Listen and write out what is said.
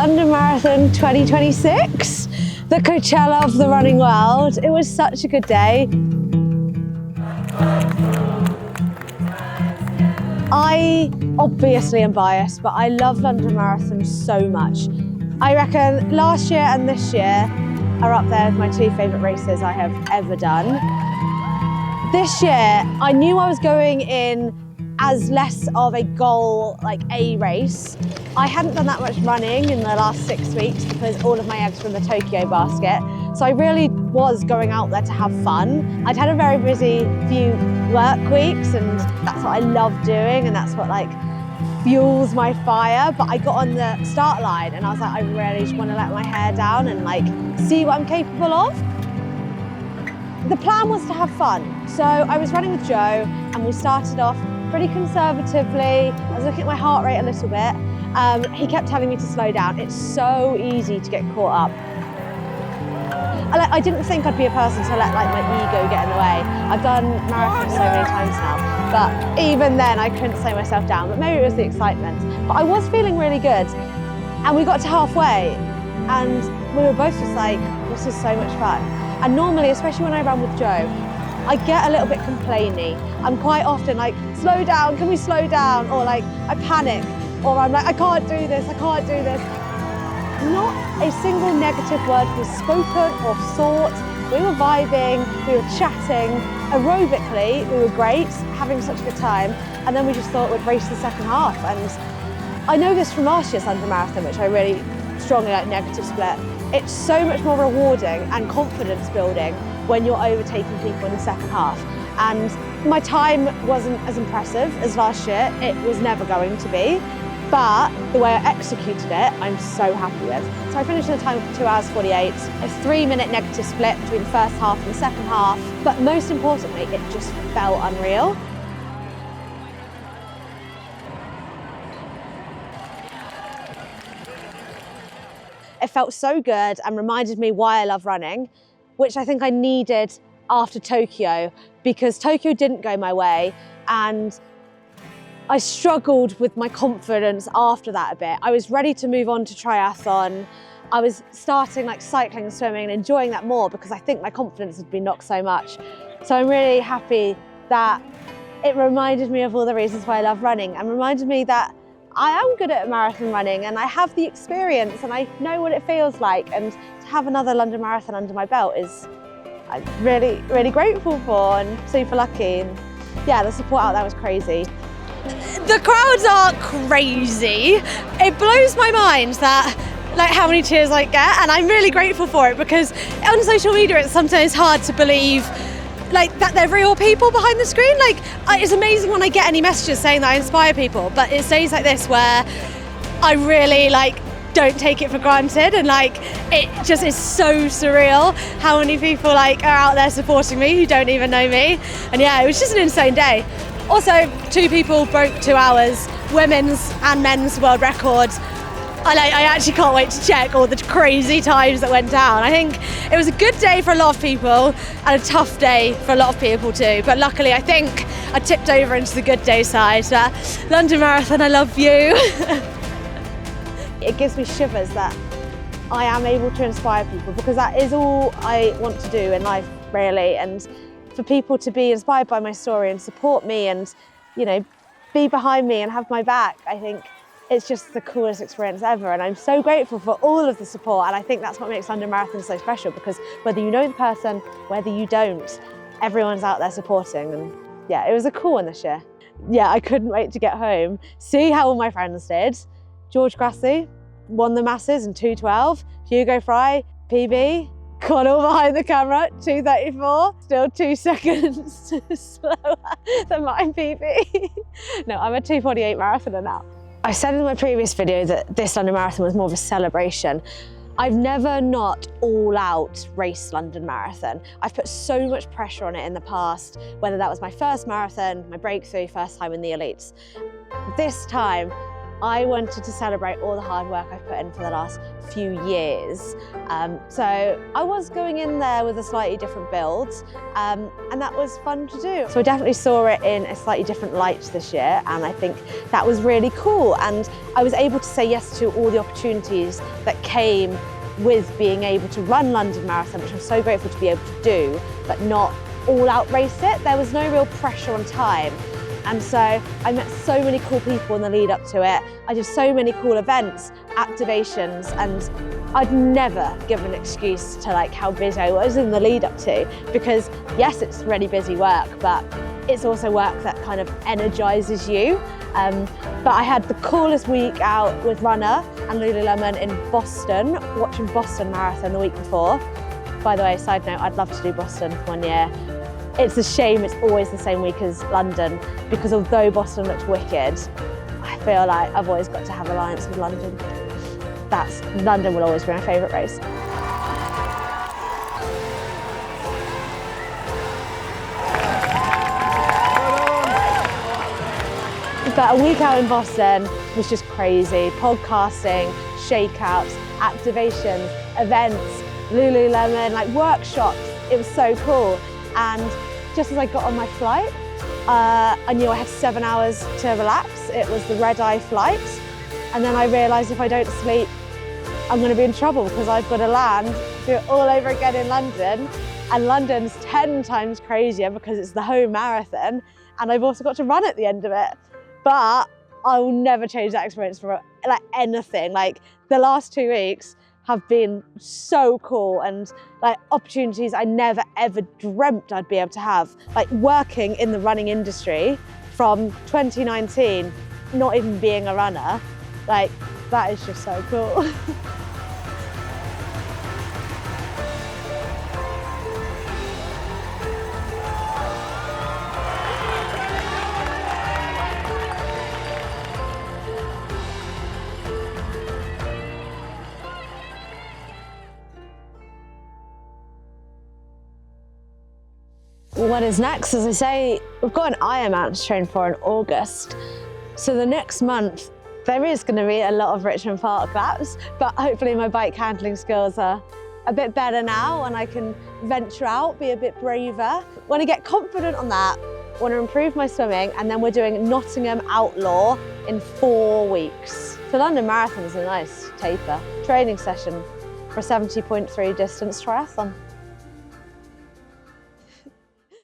London Marathon 2026, the Coachella of the running world. It was such a good day. I obviously am biased, but I love London Marathon so much. I reckon last year and this year are up there with my two favourite races I have ever done. This year, I knew I was going in as less of a goal, like a race. I hadn't done that much running in the last 6 weeks because all of my eggs were in the Tokyo basket. So I really was going out there to have fun. I'd had a very busy few work weeks and that's what I love doing and that's what like fuels my fire. But I got on the start line and I was like, I really just want to let my hair down and like see what I'm capable of. The plan was to have fun. So I was running with Joe and we started off pretty conservatively. I was looking at my heart rate a little bit. He kept telling me to slow down. It's so easy to get caught up. I didn't think I'd be a person to let like my ego get in the way. I've done marathons so many times now, but even then I couldn't slow myself down. But maybe it was the excitement. But I was feeling really good. And we got to halfway and we were both just like, this is so much fun. And normally, especially when I run with Joe, I get a little bit complainy. I'm quite often like, slow down, can we slow down? Or like, I panic, or I'm like, I can't do this, I can't do this. Not a single negative word was spoken or thought. We were vibing, we were chatting. Aerobically, we were great, having such a good time. And then we just thought we'd race the second half. And I know this from last year's London Marathon, which I really strongly like negative split. It's so much more rewarding and confidence building when you're overtaking people in the second half. And my time wasn't as impressive as last year. It was never going to be. But the way I executed it, I'm so happy with. So I finished in a time of 2 hours 48, a 3-minute negative split between the first half and the second half. But most importantly, it just felt unreal. It felt so good and reminded me why I love running, which I think I needed after Tokyo, because Tokyo didn't go my way and I struggled with my confidence after that a bit. I was ready to move on to triathlon. I was starting like cycling and swimming and enjoying that more because I think my confidence had been knocked so much. So I'm really happy that it reminded me of all the reasons why I love running and reminded me that I am good at marathon running and I have the experience and I know what it feels like, and to have another London Marathon under my belt is I'm really, really grateful for and super lucky. And yeah, the support out there was crazy. The crowds are crazy. It blows my mind that like how many cheers I get, and I'm really grateful for it because on social media it's sometimes hard to believe like that they're real people behind the screen. Like it's amazing when I get any messages saying that I inspire people, but it's days like this where I really like don't take it for granted, and like it just is so surreal how many people like are out there supporting me who don't even know me. And yeah, it was just an insane day. Also, 2 people broke 2 hours, women's and men's world records. I actually can't wait to check all the crazy times that went down. I think it was a good day for a lot of people and a tough day for a lot of people too. But luckily, I think I tipped over into the good day side. London Marathon, I love you. It gives me shivers that I am able to inspire people because that is all I want to do in life, really. And for people to be inspired by my story and support me and, you know, be behind me and have my back, I think it's just the coolest experience ever, and I'm so grateful for all of the support, and I think that's what makes London Marathon so special, because whether you know the person, whether you don't, everyone's out there supporting. And yeah, it was a cool one this year. Yeah, I couldn't wait to get home, see how all my friends did. George Grassi won the masses in 2:12, Hugo Fry, PB, got all behind the camera, 2:34, still 2 seconds slower than my PB. No, I'm a 2:48 marathoner now. I said in my previous video that this London Marathon was more of a celebration. I've never not all out raced London Marathon. I've put so much pressure on it in the past, whether that was my first marathon, my breakthrough, first time in the elites. This time, I wanted to celebrate all the hard work I've put in for the last few years. So I was going in there with a slightly different build, and that was fun to do. So I definitely saw it in a slightly different light this year, and I think that was really cool. And I was able to say yes to all the opportunities that came with being able to run London Marathon, which I'm so grateful to be able to do, but not all out race it. There was no real pressure on time. And so I met so many cool people in the lead up to it. I did so many cool events, activations, and I'd never give an excuse to like how busy I was in the lead up to, because yes, it's really busy work, but it's also work that kind of energizes you. But I had the coolest week out with Runner and Lululemon in Boston, watching Boston Marathon the week before. By the way, side note, I'd love to do Boston one year. It's a shame it's always the same week as London, because although Boston looked wicked, I feel like I've always got to have alliance with London. London will always be my favourite race. But a week out in Boston was just crazy. Podcasting, shakeouts, activations, events, Lululemon, like workshops. It was so cool. And just as I got on my flight, I knew I had 7 hours to relax. It was the red-eye flight. And then I realised if I don't sleep, I'm going to be in trouble, because I've got to land, do it all over again in London. And London's 10 times crazier because it's the home marathon. And I've also got to run at the end of it. But I will never change that experience for like anything. Like the last 2 weeks have been so cool, and like opportunities I never ever dreamt I'd be able to have. Like working in the running industry from 2019, not even being a runner, like that is just so cool. What is next? As I say, we've got an Ironman to train for in August. So the next month, there is going to be a lot of Richmond Park laps, but hopefully my bike handling skills are a bit better now and I can venture out, be a bit braver. Want to get confident on that, want to improve my swimming, and then we're doing Nottingham Outlaw in 4 weeks. The London Marathon is a nice taper training session for a 70.3 distance triathlon.